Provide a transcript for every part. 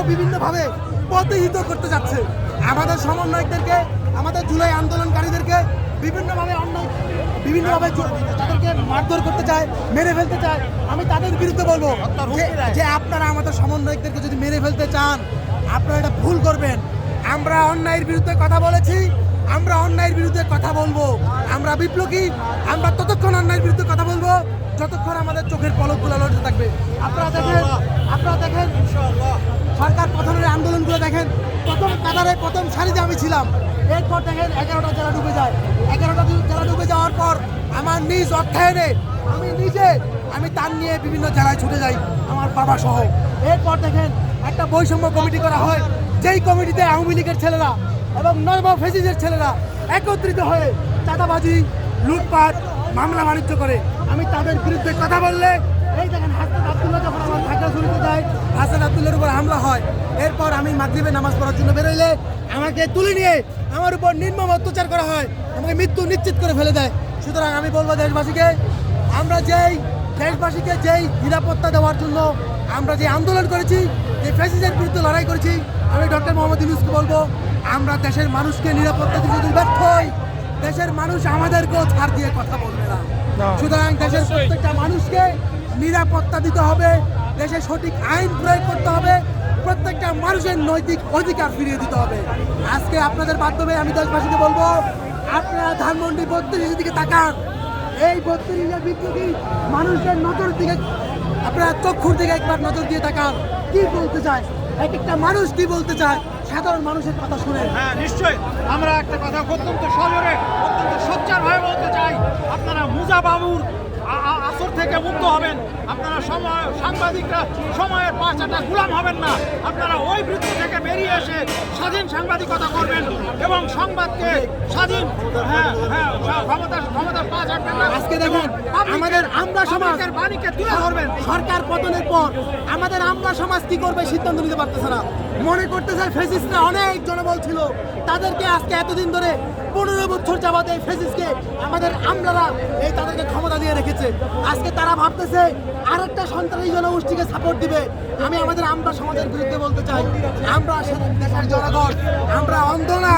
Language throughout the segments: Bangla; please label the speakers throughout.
Speaker 1: বিভিন্নভাবে প্রতিহিত করতে যাচ্ছে। আমাদের সমন্বয়কদেরকে, আমাদের জুলাই আন্দোলনকারীদেরকে বিভিন্নভাবে তাদেরকে মারধর করতে চায়, মেরে ফেলতে চায়। আমি তাদের বিরুদ্ধে বলবো যে আপনারা আমাদের সমন্বয়কদেরকে যদি মেরে ফেলতে চান, আপনারা এটা ভুল করবেন। আমরা অন্যায়ের বিরুদ্ধে কথা বলেছি, আমরা অন্যায়ের বিরুদ্ধে কথা বলবো। আমরা বিপ্লবী, আমরা ততক্ষণ অন্যায়ের বিরুদ্ধে কথা বলবো যতক্ষণ আমাদের চোখের পলকগুলো লড়তে থাকবে। আপনারা দেখেন সরকার পতনের আন্দোলনগুলো দেখেন, প্রথম কাতারে প্রথম সারিতে আমি ছিলাম। এরপর দেখেন 11টা জেলা ডুবে যায়। 11টা জেলা ডুবে যাওয়ার পর আমার নিজ অর্থায়নে আমি তার নিয়ে বিভিন্ন জেলায় ছুটে যাই, আমার বাবা সহ। এরপর দেখেন একটা বৈষম্য কমিটি করা হয়, যেই কমিটিতে আওয়ামী লীগের ছেলেরা এবং নব ফেসিসের ছেলেরা একত্রিত হয়ে চাঁদাবাজি, লুটপাট, মামলা বাণিজ্য করে। আমি তাদের বিরুদ্ধে কথা বললে এই দেখেন হাসান আব্দুল্লাহ যখন আমার খাগড়াছড়িতে যায়, হাসান আব্দুল্লাহর উপর হামলা হয়। এরপর আমি মাগরিবে নামাজ পড়ার জন্য বেরোইলে আমাকে তুলে নিয়ে আমার উপর নির্মম অত্যাচার করা হয়, আমাকে মৃত্যু নিশ্চিত করে ফেলে দেয়। সুতরাং আমি বলবো দেশবাসীকে যেই নিরাপত্তা দেওয়ার জন্য আমরা যে আন্দোলন করেছি, যে ফ্যাসিস্টের বিরুদ্ধে লড়াই করেছি, আমি ডক্টর মোহাম্মদ ইউনূসকে বলবো আমরা দেশের মানুষকে নিরাপত্তা দিতে যদি ব্যর্থ হই, দেশের মানুষ আমাদেরকেও ছাড় দিয়ে কথা বলবে না। সুতরাং দেশের প্রত্যেকটা মানুষকে নিরাপত্তা দিতে হবে, দেশে সঠিক আইন প্রয়োগ করতে হবে, প্রত্যেকটা মানুষের নৈতিক অধিকার ফিরিয়ে দিতে হবে। আজকে আপনাদের মাধ্যমে আমি দেশবাসীকে বলবো, আপনারা ধানমন্ডি 32 দিকে তাকান। এই 32 বিপ্লবী মানুষের নজর দিকে, আপনারা চক্ষুর দিকে একবার নজর দিয়ে তাকান। কি বলতে চায় এক একটা মানুষ, কি বলতে চায় সাধারণ মানুষের কথা শুনে।
Speaker 2: হ্যাঁ নিশ্চয়ই, আমরা একটা কথা অত্যন্ত সজোরে, অত্যন্ত সোচ্চারভাবে বলতে চাই, আপনারা মুজা বাবুর আসর থেকে মুক্ত হবেন। আপনারা সাংবাদিকরা সময়ের পাঁচাটা গোলাম হবেন না। আপনারা ওই বৃত্তি থেকে বেরিয়ে এসে স্বাধীন সাংবাদিকতা করবেন এবং সংবাদকে স্বাধীন ক্ষমতার পা চাটবেন না।
Speaker 1: আজকে দেখুন আমাদের আমরা সমাজের
Speaker 2: বাণীকে তুলে ধরবেন।
Speaker 1: সরকার পতনের পর আমাদের আমরা সমাজ কি করবে সিদ্ধান্ত নিতে পারতেছে না। মনে করতেছে ফ্যাসিস্টরা অনেক জনবল ছিল, তাদেরকে আজকে এতদিন ধরে 15 বছর যাবত এই ফ্যাসিস্টকে আমাদের আমলারা তাদেরকে ক্ষমতা দিয়ে রেখেছে। আজকে তারা ভাবতেছে আরেকটা সন্ত্রাসী জনগোষ্ঠীকে সাপোর্ট দিবে। আমি আমাদের আমরা সমাজের বিরুদ্ধে বলতে চাই, আমরা দেশের জনগণ, আমরা অন্ধ না,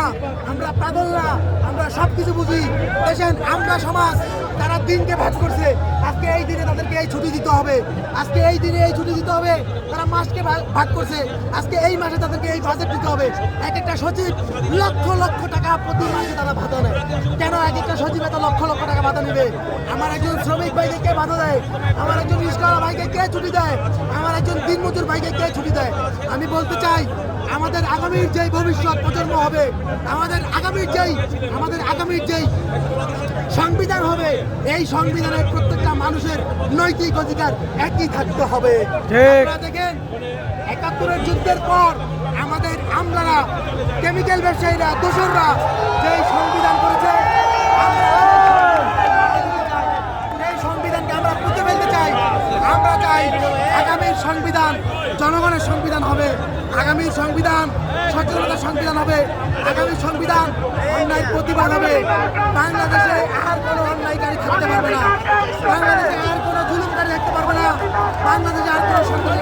Speaker 1: আমরা পাগল না, আমরা সব কিছু বুঝি। দেশের আমরা সমাজ তারা দিনকে ভাগ করছে, আজকে এই দিনে তাদেরকে এই ছুটি দিতে হবে, আজকে এই দিনে এই ছুটি দিতে হবে। তারা মাসকে ভাগ করছে, আজকে এই মাসে তাদেরকে এই বাজেট দিতে হবে। এক একটা সচিব লক্ষ লক্ষ টাকা প্রতি মাসে তারা ভাতা নেয়। কেন এক একটা সচিব এত লক্ষ লক্ষ টাকা ভাতা নেবে? আমার একজন শ্রমিক ভাইকে কে ভাতা দেয়? আমার একজন রিক্সাওয়ালা ভাইকে কে ছুটি দেয়? আমার একজন দিনমজুর ভাইকে কে ছুটি দেয়? আমি বলতে চাই আমাদের আগামীর যেই ভবিষ্যৎ প্রজন্ম হবে, আমাদের আগামীর যেই সংবিধান হবে, এই সংবিধানের প্রত্যেকটা মানুষের নৈতিক অধিকার একই থাকতে হবে। আপনারা দেখেন ৭১-এর যুদ্ধের পর আমাদের আমলারা, কেমিক্যাল ব্যবসায়ীরা, দোসররা যেই সংবিধান করেছে, এই সংবিধানকে আমরা পুঁতে ফেলতে চাই। আমরা চাই আগামীর সংবিধান জনগণের সংবিধান হবে, আগামীর সংবিধান সচেতনতার সংবিধান হবে, আগামীর সংবিধান অন্যায় প্রতিবাদ হবে। বাংলাদেশে আর কোনো অন্যায়কারী থাকতে পারবে না, বাংলাদেশে আর কোনো জুলুমকারী থাকতে পারবে না, বাংলাদেশে আর কোনো সন্ত্রাসী